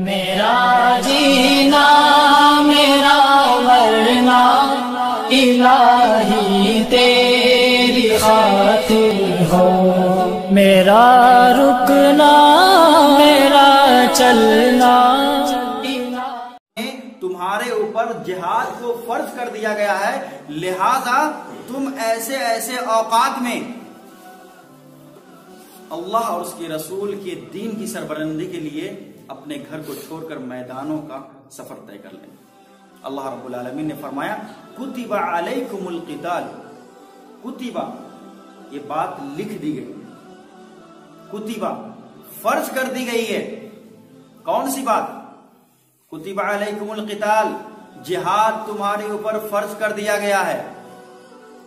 میرا جینا میرا مرنا الہی تیری خاطر ہو، میرا رکنا میرا چلنا تمہارے اوپر جہاد کو فرض کر دیا گیا ہے، لہذا تم ایسے ایسے اوقات میں اللہ اور اس کے رسول کے دین کی سربلندی کے لیے اپنے گھر کو چھوڑ کر میدانوں کا سفر طے کر لیں۔ اللہ رب العالمین نے فرمایا کتب علیکم القتال، کتبہ یہ بات لکھ دی گئی، کتبہ فرض کر دی گئی ہے۔ کون سی بات؟ کتب علیکم القتال، جہاد تمہارے اوپر فرض کر دیا گیا ہے،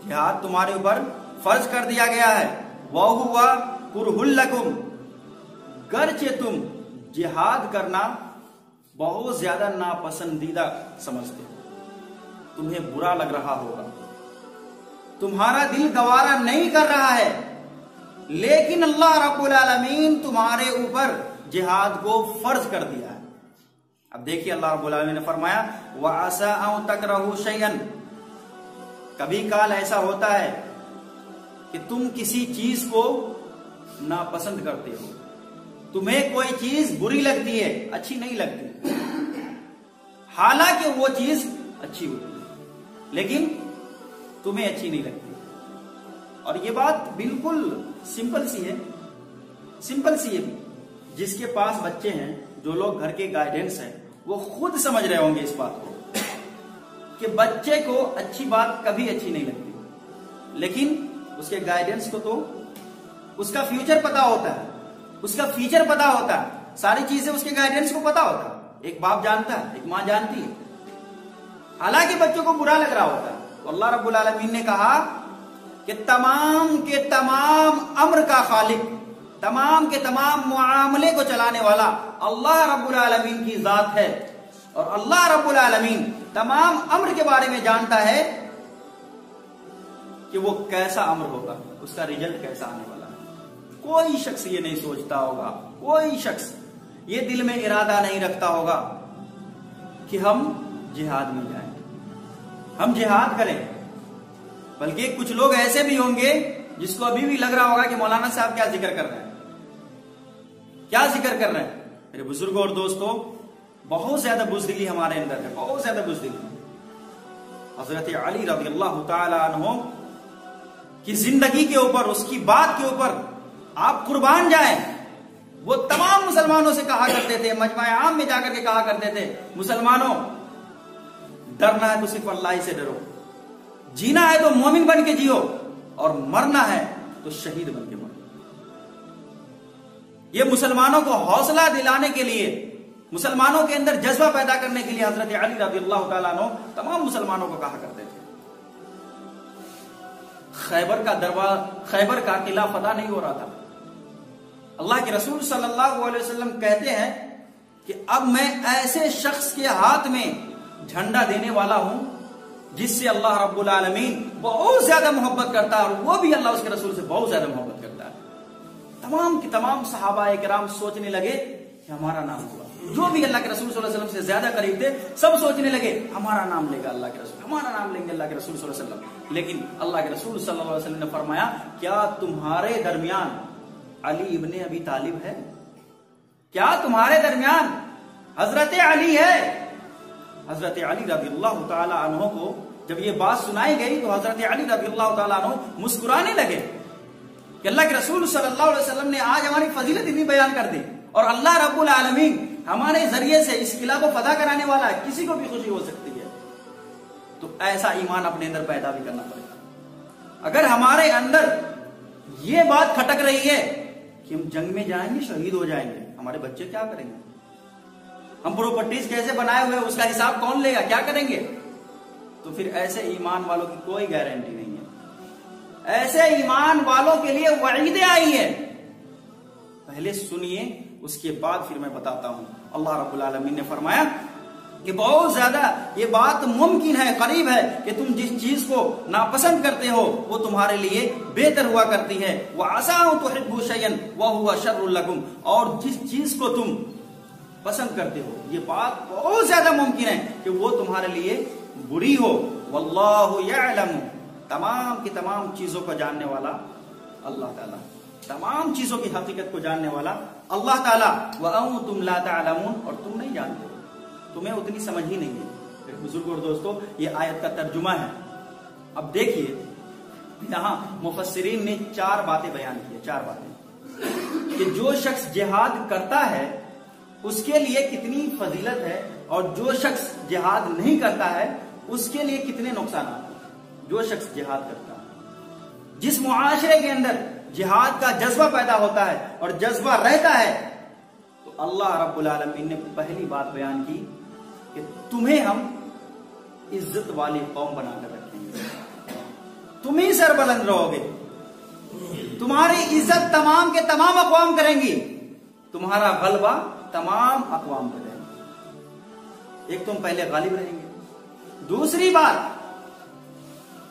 جہاد تمہارے اوپر فرض کر دیا گیا ہے۔ وَهُوَ كُرْهٌ لَكُمْ، گرچہ تم جہاد کرنا بہت زیادہ ناپسندیدہ سمجھتے ہو، تمہیں برا لگ رہا ہوگا، تمہارا دل گوارا نہیں کر رہا ہے، لیکن اللہ رب العالمین تمہارے اوپر جہاد کو فرض کر دیا ہے۔ اب دیکھیے اللہ رب العالمین نے فرمایا وَعَسَىٰ أَن تَكْرَهُوا شَيْئًا، کبھی کال ایسا ہوتا ہے کہ تم کسی چیز کو ناپسند کرتے ہو، تمہیں کوئی چیز بری لگتی ہے، اچھی نہیں لگتی، حالانکہ وہ چیز اچھی ہوتی ہے لیکن تمہیں اچھی نہیں لگتی۔ اور یہ بات بالکل سمپل سی ہے، سمپل سی ہے۔ جس کے پاس بچے ہیں، جو لوگ گھر کے گائیڈنس ہیں، وہ خود سمجھ رہے ہوں گے اس بات کو کہ بچے کو اچھی بات کبھی اچھی نہیں لگتی، لیکن اس کے گائیڈنس کو تو اس کا فیوچر پتا ہوتا ہے، اس کا فیچر پتا ہوتا ہے، ساری چیزیں اس کے گائیڈنس کو پتا ہوتا ہے۔ ایک باپ جانتا ہے، ایک ماں جانتی ہے، حالانکہ بچوں کو برا لگ رہا ہوتا ہے۔ تو اللہ رب العالمین نے کہا کہ تمام کے تمام امر کا خالق، تمام کے تمام معاملے کو چلانے والا اللہ رب العالمین کی ذات ہے، اور اللہ رب العالمین تمام امر کے بارے میں جانتا ہے کہ وہ کیسا امر ہوگا، اس کا ریزلٹ کیسا آنے والا ہے۔ کوئی شخص یہ نہیں سوچتا ہوگا، کوئی شخص یہ دل میں ارادہ نہیں رکھتا ہوگا کہ ہم جہاد میں جائیں، ہم جہاد کریں۔ بلکہ کچھ لوگ ایسے بھی ہوں گے جس کو ابھی بھی لگ رہا ہوگا کہ مولانا صاحب کیا ذکر کر رہے ہیں، کیا ذکر کر رہے ہیں۔ میرے بزرگوں اور دوستوں، بہت زیادہ بزدلی ہمارے اندر ہے، بہت زیادہ بزدلی۔ حضرت علی رضی اللہ تعالی عنہ کی زندگی کے اوپر، اس کی بات کے اوپر آپ قربان جائیں۔ وہ تمام مسلمانوں سے کہا کرتے تھے، مجمع عام میں جا کر کے کہا کرتے تھے، مسلمانوں ڈرنا ہے تو صرف اللہ ہی سے ڈرو، جینا ہے تو مومن بن کے جیو، اور مرنا ہے تو شہید بن کے مرو۔ یہ مسلمانوں کو حوصلہ دلانے کے لیے، مسلمانوں کے اندر جذبہ پیدا کرنے کے لیے حضرت علی رضی اللہ تعالیٰ عنہ تمام مسلمانوں کو کہا کرتے تھے۔ خیبر کا قلعہ فتح نہیں ہو رہا تھا، اللہ کے رسول صلی اللہ علیہ وسلم کہتے ہیں کہ اب میں ایسے شخص کے ہاتھ میں جھنڈا دینے والا ہوں جس سے اللہ رب العالمین بہت زیادہ محبت کرتا ہے، اور وہ بھی اللہ اس کے رسول سے بہت زیادہ محبت کرتا ہے۔ تمام کی تمام صحابہ کرام سوچنے لگے کہ ہمارا نام ہوگا، جو بھی اللہ کے رسول صلی اللہ علیہ وسلم سے زیادہ قریب تھے سب سوچنے لگے ہمارا نام لے گا اللہ کے رسول، ہمارا نام لیں گے اللہ کے رسول صلی اللہ علیہ وسلم۔ لیکن اللہ کے رسول صلی اللہ علیہ وسلم نے فرمایا کیا تمہارے درمیان علی ابن ابی طالب ہے؟ کیا تمہارے درمیان حضرت علی ہے؟ حضرت علی رضی اللہ تعالی عنہ کو جب یہ بات سنائی گئی تو حضرت علی رضی اللہ تعالی عنہ مسکرانے لگے کہ اللہ کے رسول صلی اللہ علیہ وسلم نے آج ہماری فضیلت اتنی بیان کر دی، اور اللہ رب العالمین ہمارے ذریعے سے اس قلعہ کو فتح کرانے والا ہے، کسی کو بھی خوشی ہو سکتی ہے۔ تو ایسا ایمان اپنے اندر پیدا بھی کرنا پڑے گا۔ اگر ہمارے اندر یہ بات کھٹک رہی ہے کہ ہم جنگ میں جائیں گے، شہید ہو جائیں گے، ہمارے بچے کیا کریں گے، ہم پراپرٹیز کیسے بنائے ہوئے اس کا حساب کون لے گا، کیا کریں گے، تو پھر ایسے ایمان والوں کی کوئی گارنٹی نہیں ہے۔ ایسے ایمان والوں کے لیے وعیدیں آئی ہیں، پہلے سنیے اس کے بعد پھر میں بتاتا ہوں۔ اللہ رب العالمین نے فرمایا کہ بہت زیادہ یہ بات ممکن ہے، قریب ہے کہ تم جس چیز کو ناپسند کرتے ہو وہ تمہارے لیے بہتر ہوا کرتی ہے۔ وَعَسَىٰ أَن تُحِبُّوا شَيْئًا وَهُوَ شَرٌّ لَكُمْ، اور جس چیز کو تم پسند کرتے ہو، یہ بات بہت زیادہ ممکن ہے کہ وہ تمہارے لیے بری ہو۔ واللہ یعلم، تمام کی تمام چیزوں کو جاننے والا اللہ تعالیٰ، تمام چیزوں کی حقیقت کو جاننے والا اللہ تعالیٰ۔ وَأَنْتُمْ لَا تَعْلَمُونَ، اور تم نہیں جانتے، تمہیں اتنی سمجھ ہی نہیں ہے۔ بزرگ اور دوستو، یہ آیت کا ترجمہ ہے۔ اب دیکھیے یہاں مفسرین نے 4 باتیں بیان کی، 4 باتیں کہ جو شخص جہاد کرتا ہے اس کے لیے کتنی فضیلت ہے، اور جو شخص جہاد نہیں کرتا ہے اس کے لیے کتنے نقصانات ہیں۔ جو شخص جہاد کرتا ہے، جس معاشرے کے اندر جہاد کا جذبہ پیدا ہوتا ہے اور جذبہ رہتا ہے، تو اللہ رب العالمین نے پہلی بات بیان کی کہ تمہیں ہم عزت والی قوم بنا کر رکھیں گے، تم ہی سربلند رہو گے، تمہاری عزت تمام کے تمام اقوام کریں گی، تمہارا غلبہ تمام اقوام کریں گے۔ ایک تم پہلے غالب رہیں گے۔ دوسری بات،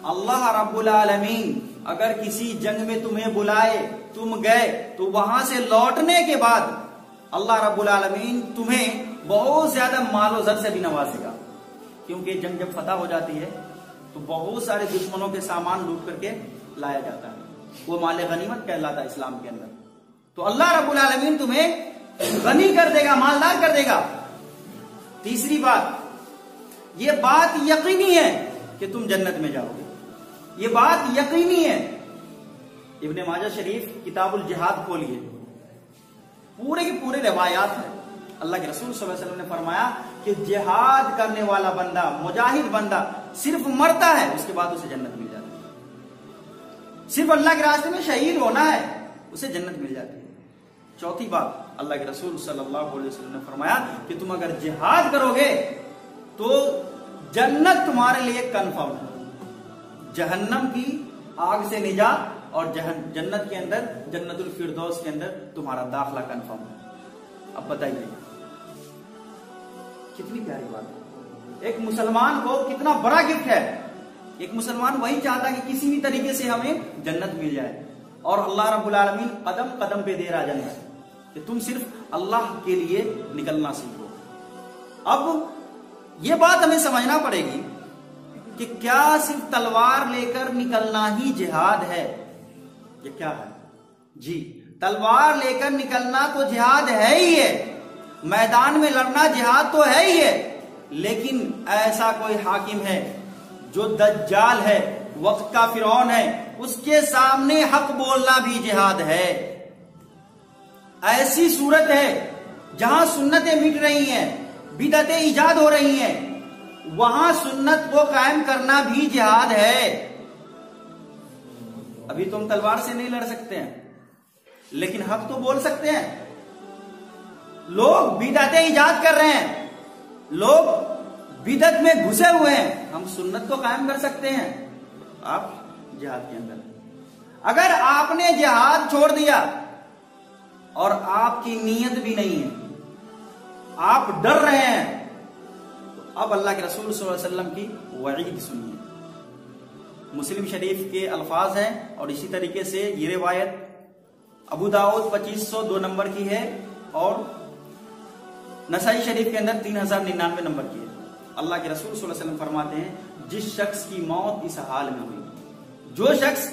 اللہ رب العالمین اگر کسی جنگ میں تمہیں بلائے، تم گئے، تو وہاں سے لوٹنے کے بعد اللہ رب العالمین تمہیں بہت زیادہ مال و زر سے بھی نوازے گا، کیونکہ جنگ جب فتح ہو جاتی ہے تو بہت سارے دشمنوں کے سامان لوٹ کر کے لایا جاتا ہے، وہ مال غنیمت کہلاتا ہے اسلام کے اندر۔ تو اللہ رب العالمین تمہیں غنی کر دے گا، مالدار کر دے گا۔ تیسری بات، یہ بات یقینی ہے کہ تم جنت میں جاؤ گے، یہ بات یقینی ہے۔ ابن ماجہ شریف کتاب الجہاد کھولیے، پورے کے پورے روایات ہیں۔ اللہ کے رسول صلی اللہ علیہ وسلم نے فرمایا کہ جہاد کرنے والا بندہ، مجاہد بندہ صرف مرتا ہے، اس کے بعد اسے جنت مل جاتی ہے۔ صرف اللہ کے راستے میں شہید ہونا ہے، اسے جنت مل جاتی ہے۔ چوتھی بات، اللہ کے رسول صلی اللہ علیہ وسلم نے فرمایا کہ تم اگر جہاد کرو گے تو جنت تمہارے لیے کنفرم ہے، جہنم کی آگ سے نجات اور جنت کے اندر، جنت الفردوس کے اندر تمہارا داخلہ کنفرم ہے۔ اب بتائیے کتنی پیاری بات ہے، ایک مسلمان کو کتنا بڑا گفٹ ہے۔ ایک مسلمان وہی چاہتا ہے کہ کسی بھی طریقے سے ہمیں جنت مل جائے، اور اللہ رب العالمین قدم قدم پہ دے رہا جنت کہ تم صرف اللہ کے لیے نکلنا سیکھو۔ اب یہ بات ہمیں سمجھنا پڑے گی کہ کیا صرف تلوار لے کر نکلنا ہی جہاد ہے؟ یہ کیا ہے؟ جی، تلوار لے کر نکلنا تو جہاد ہے ہی ہے، میدان میں لڑنا جہاد تو ہے ہی ہے، لیکن ایسا کوئی حاکم ہے جو دجال ہے، وقت کا فرعون ہے، اس کے سامنے حق بولنا بھی جہاد ہے۔ ایسی صورت ہے جہاں سنتیں مٹ رہی ہیں، بدعتیں ایجاد ہو رہی ہیں، وہاں سنت کو قائم کرنا بھی جہاد ہے۔ ابھی تم تلوار سے نہیں لڑ سکتے ہیں، لیکن حق تو بول سکتے ہیں۔ لوگ بدعتیں ایجاد کر رہے ہیں، لوگ بدعت میں گھسے ہوئے ہیں، ہم سنت کو قائم کر سکتے ہیں۔ آپ جہاد کے اندر اگر آپ نے جہاد چھوڑ دیا اور آپ کی نیت بھی نہیں ہے، آپ ڈر رہے ہیں، تو اب اللہ کے رسول صلی اللہ علیہ وسلم کی وعید سنیے۔ مسلم شریف کے الفاظ ہیں، اور اسی طریقے سے یہ روایت ابو داؤد 2502 نمبر کی ہے، اور نسائی شریف کے اندر 3099 نمبر کی ہے۔ اللہ کے رسول صلی اللہ علیہ وسلم فرماتے ہیں، جس شخص کی موت اس حال میں ہوئی، جو شخص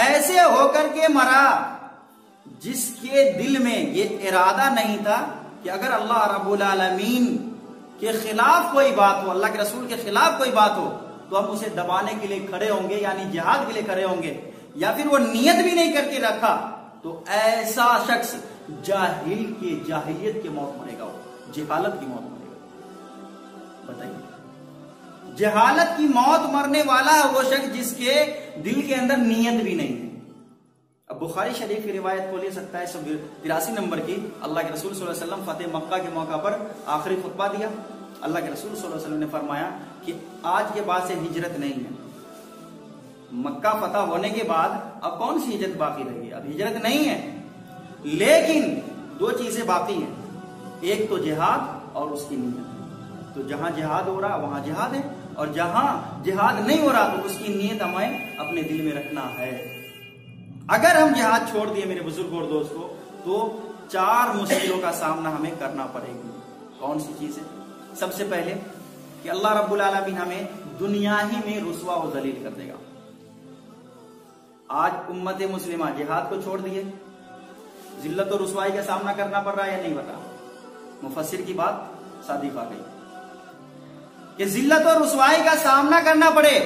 ایسے ہو کر کے مرا جس کے دل میں یہ ارادہ نہیں تھا کہ اگر اللہ رب العالمین کے خلاف کوئی بات ہو، اللہ کے رسول کے خلاف کوئی بات ہو، تو ہم اسے دبانے کے لیے کھڑے ہوں گے، یعنی جہاد کے لیے کھڑے ہوں گے، یا پھر وہ نیت بھی نہیں کر کے رکھا، تو ایسا شخص جاہل کی جاہلیت کی موت مرے گا، جہالت کی موت مرے گا۔ بتائیے، جہالت کی موت مرنے والا ہے وہ شخص جس کے دل کے اندر نیت بھی نہیں ہے۔ اب بخاری شریف کی روایت کو لے سکتا ہے 183 نمبر کی، اللہ کے رسول صلی اللہ علیہ وسلم فتح مکہ کے موقع پر آخری خطبہ دیا۔ اللہ کے رسول صلی اللہ علیہ وسلم نے فرمایا کہ آج کے بعد سے ہجرت نہیں ہے، مکہ فتح ہونے کے بعد اب کون سی ہجرت باقی رہے گی؟ اب ہجرت نہیں ہے، لیکن 2 چیزیں باقی ہیں، ایک تو جہاد اور اس کی نیت۔ تو جہاں جہاد ہو رہا وہاں جہاد ہے، اور جہاں جہاد نہیں ہو رہا تو اس کی نیت ہمیں اپنے دل میں رکھنا ہے۔ اگر ہم جہاد چھوڑ دیے میرے بزرگوں اور دوستوں، تو 4 مشکلوں کا سامنا ہمیں کرنا پڑے گی۔ کون سی چیز ہے؟ سب سے پہلے کہ اللہ رب العالمین ہمیں دنیا ہی میں رسوا و ذلیل کر دے گا۔ آج امت مسلمہ جہاد کو چھوڑ دیے، ذلت و رسوائی کا سامنا کرنا پڑ رہا ہے یا نہیں بتا؟ مفسر کی بات صادق آ گئی کہ ذلت و رسوائی کا سامنا کرنا پڑے۔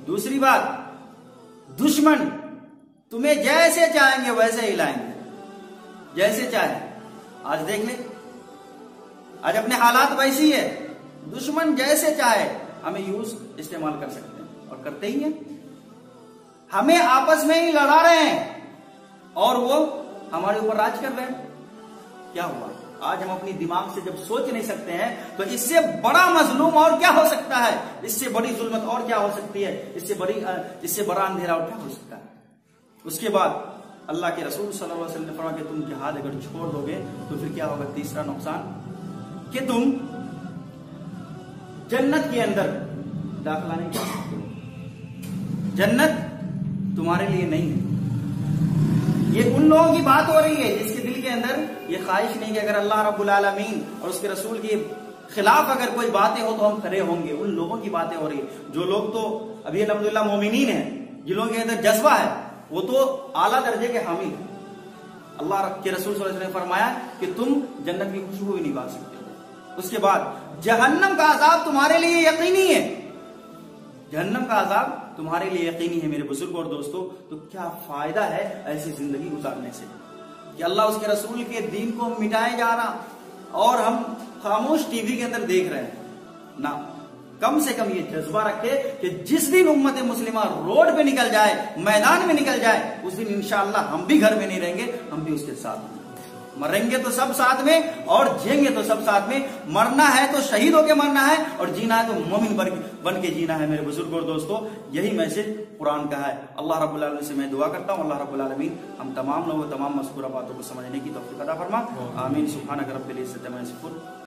دوسری بات، دشمن تمہیں جیسے چاہیں گے ویسے ہلائیں گے، جیسے چاہیں۔ آج دیکھ لیں، آج اپنے حالات ویسی ہے، دشمن جیسے چاہے ہمیں یوز استعمال کر سکتے ہیں اور کرتے ہی ہیں، ہمیں آپس میں ہی لڑا رہے ہیں اور وہ ہمارے اوپر راج کر رہے ہیں۔ کیا ہوا؟ آج ہم اپنی دماغ سے جب سوچ نہیں سکتے ہیں تو اس سے بڑا مظلوم اور کیا ہو سکتا ہے؟ اس سے بڑی ظلمت اور کیا ہو سکتی ہے؟ اس سے بڑا اندھیرا اور کیا ہو سکتا ہے؟ اس کے بعد اللہ کے رسول صلی اللہ علیہ وسلم نے فرمایا کہ تم جہاد اگر چھوڑ دو گے تو پھر کیا ہوگا؟ تیسرا نقصان کہ تم جنت کے اندر داخلہ نہیں کر سکتے، جنت تمہارے لیے نہیں ہے۔ یہ ان لوگوں کی بات ہو رہی ہے جس کے دل کے اندر یہ خواہش نہیں کہ اگر اللہ رب العالمین اور اس کے رسول کے خلاف اگر کوئی باتیں ہو تو ہم کھڑے ہوں گے۔ ان لوگوں کی باتیں ہو رہی ہے جو لوگ تو ابھی الحمدللہ مومنین ہیں، جن لوگوں کے اندر جذبہ ہے، وہ تو اعلیٰ درجے کے حامی ہیں۔ اللہ کے رسول صلی اللہ علیہ وسلم نے فرمایا کہ تم جنت کی خوشبو بھی نہیں پا سکتے۔ اس کے بعد جہنم کا عذاب تمہارے لیے یقینی ہے، جہنم کا عذاب تمہارے لیے یقینی ہے۔ میرے بزرگ اور دوستو، تو کیا فائدہ ہے ایسی زندگی گزارنے سے کہ اللہ اس کے رسول کے دین کو مٹائے جا رہا اور ہم خاموش ٹی وی کے اندر دیکھ رہے ہیں؟ نہ، کم سے کم یہ جذبہ رکھے کہ جس دن امت مسلمہ روڈ پہ نکل جائے، میدان میں نکل جائے، اس دن انشاءاللہ ہم بھی گھر میں نہیں رہیں گے، ہم بھی اس کے ساتھ ہیں۔ مریں گے تو سب ساتھ میں اور جئیں گے تو سب ساتھ میں۔ مرنا ہے تو شہید ہو کے مرنا ہے اور جینا ہے تو مومن بن کے جینا ہے۔ میرے بزرگ اور دوستو، یہی میسج قرآن کا ہے۔ اللہ رب العالمین سے میں دعا کرتا ہوں اللہ رب العالمین ہم تمام لوگوں تمام مذکورہ باتوں کو سمجھنے کی توفیق عطا فرما۔ آمین۔ سبحانک رب العزت عما یصفون۔